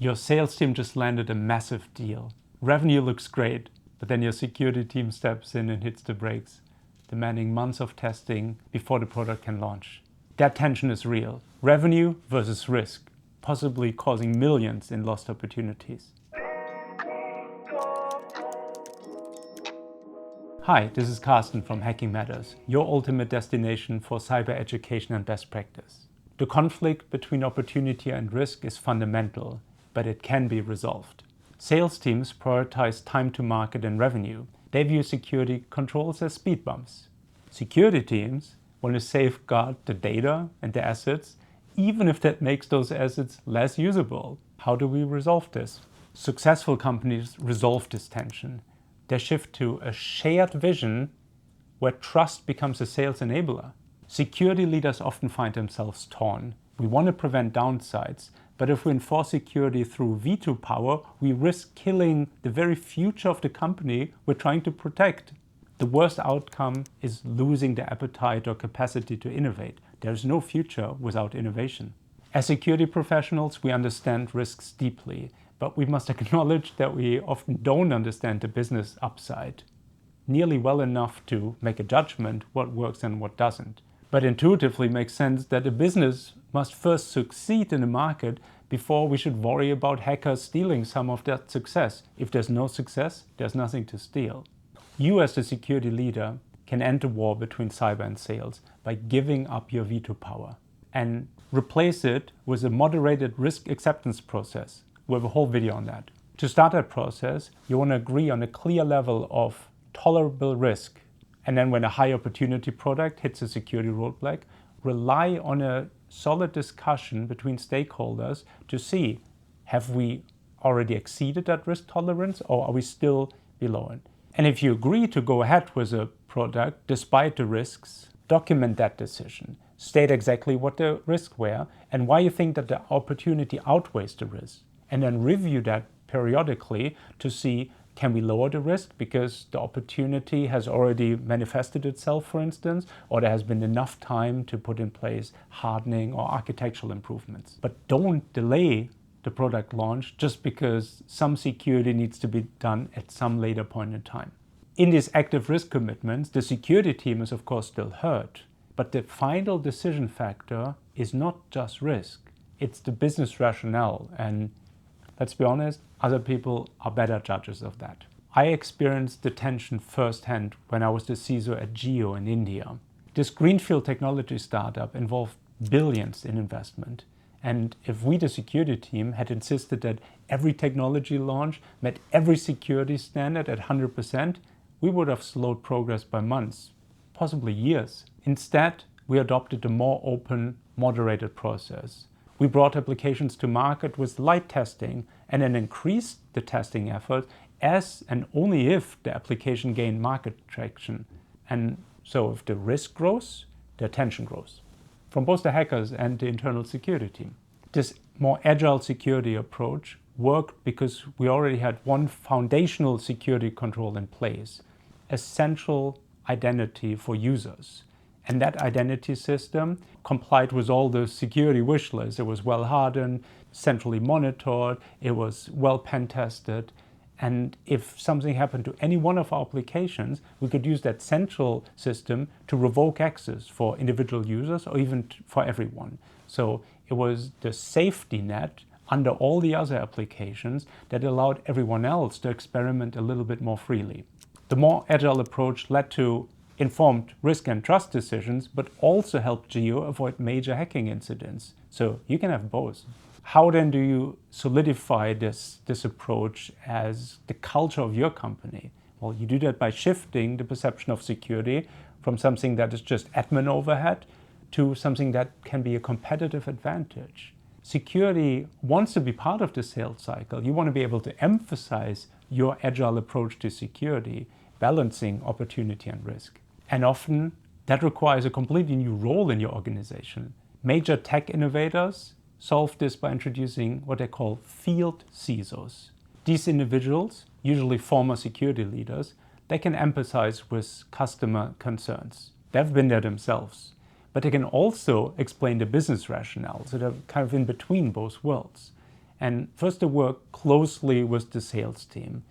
Your sales team just landed a massive deal. Revenue looks great, but then your security team steps in and hits the brakes, demanding months of testing before the product can launch. That tension is real. Revenue versus risk, possibly causing millions in lost opportunities. Hi, this is Carsten from Hacking Matters, your ultimate destination for cyber education and best practice. The conflict between opportunity and risk is fundamental, but it can be resolved. Sales teams prioritize time to market and revenue. They view security controls as speed bumps. Security teams want to safeguard the data and the assets, even if that makes those assets less usable. How do we resolve this? Successful companies resolve this tension. They shift to a shared vision where trust becomes a sales enabler. Security leaders often find themselves torn. We want to prevent downsides, but if we enforce security through veto power, we risk killing the very future of the company we're trying to protect. The worst outcome is losing the appetite or capacity to innovate. There is no future without innovation. As security professionals, we understand risks deeply, but we must acknowledge that we often don't understand the business upside nearly well enough to make a judgment what works and what doesn't. But intuitively makes sense that a business must first succeed in the market before we should worry about hackers stealing some of that success. If there's no success, there's nothing to steal. You as the security leader can end the war between cyber and sales by giving up your veto power and replace it with a moderated risk acceptance process. We have a whole video on that. To start that process, you want to agree on a clear level of tolerable risk. And then when a high opportunity product hits a security roadblock, rely on a solid discussion between stakeholders to see, have we already exceeded that risk tolerance or are we still below it? And if you agree to go ahead with a product despite the risks, document that decision. State exactly what the risks were and why you think that the opportunity outweighs the risk. And then review that periodically to see, can we lower the risk because the opportunity has already manifested itself, for instance, or there has been enough time to put in place hardening or architectural improvements. But don't delay the product launch just because some security needs to be done at some later point in time. In these active risk commitments, the security team is of course still heard, but the final decision factor is not just risk, it's the business rationale. And let's be honest, other people are better judges of that. I experienced the tension firsthand when I was the CISO at Jio in India. This greenfield technology startup involved billions in investment. And if we, the security team, had insisted that every technology launch met every security standard at 100%, we would have slowed progress by months, possibly years. Instead, we adopted a more open, moderated process. We brought applications to market with light testing and then increased the testing effort as and only if the application gained market traction. And so if the risk grows, the attention grows from both the hackers and the internal security team. This more agile security approach worked because we already had one foundational security control in place, a central identity for users. And that identity system complied with all the security wish lists. It was well hardened, centrally monitored, it was well pen tested. And if something happened to any one of our applications, we could use that central system to revoke access for individual users or even for everyone. So it was the safety net under all the other applications that allowed everyone else to experiment a little bit more freely. The more agile approach led to informed risk and trust decisions, but also helped Jio avoid major hacking incidents. So you can have both. How then do you solidify this approach as the culture of your company? Well, you do that by shifting the perception of security from something that is just admin overhead to something that can be a competitive advantage. Security wants to be part of the sales cycle. You want to be able to emphasize your agile approach to security, balancing opportunity and risk. And often that requires a completely new role in your organization. Major tech innovators solve this by introducing what they call field CISOs. These individuals, usually former security leaders, they can empathize with customer concerns. They've been there themselves. But they can also explain the business rationale, so they're kind of in between both worlds. And first, to work closely with the sales team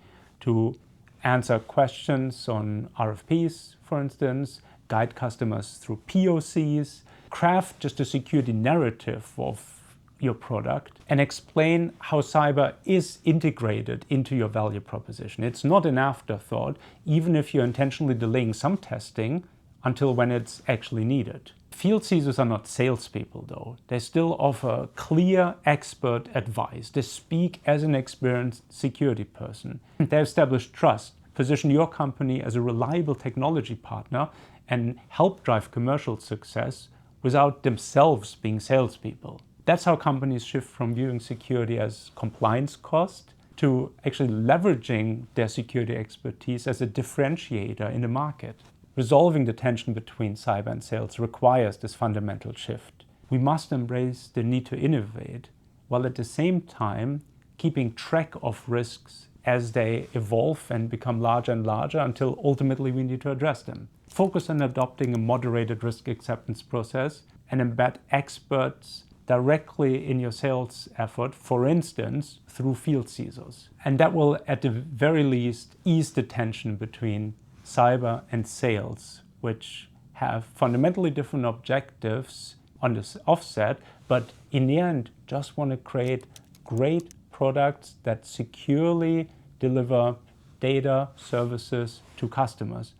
to answer questions on RFPs, for instance, guide customers through POCs, craft just a security narrative of your product, and explain how cyber is integrated into your value proposition. It's not an afterthought, even if you're intentionally delaying some testing until when it's actually needed. Field CISOs are not salespeople, though. They still offer clear expert advice. They speak as an experienced security person. They establish trust, position your company as a reliable technology partner, and help drive commercial success without themselves being salespeople. That's how companies shift from viewing security as compliance cost to actually leveraging their security expertise as a differentiator in the market. Resolving the tension between cyber and sales requires this fundamental shift. We must embrace the need to innovate, while at the same time keeping track of risks as they evolve and become larger and larger until ultimately we need to address them. Focus on adopting a moderated risk acceptance process and embed experts directly in your sales effort, for instance, through field CISOs. And that will, at the very least, ease the tension between cyber and sales, which have fundamentally different objectives on this offset, but in the end, just want to create great products that securely deliver data, services to customers.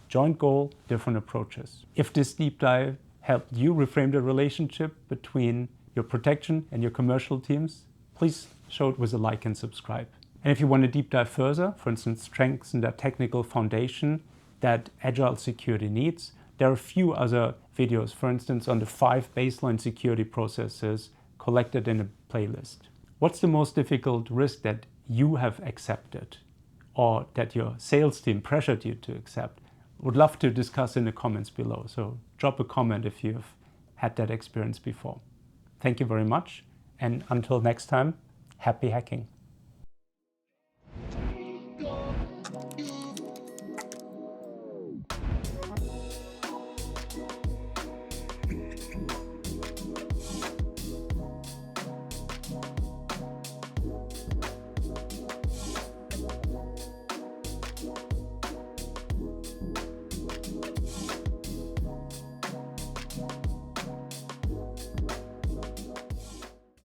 Joint goal, different approaches. If this deep dive helped you reframe the relationship between your protection and your commercial teams, please show it with a like and subscribe. And if you want to deep dive further, for instance, strengthen that technical foundation that agile security needs, there are a few other videos, for instance, on the 5 baseline security processes collected in a playlist. What's the most difficult risk that you have accepted or that your sales team pressured you to accept? Would love to discuss in the comments below. So drop a comment if you've had that experience before. Thank you very much. And until next time, happy hacking.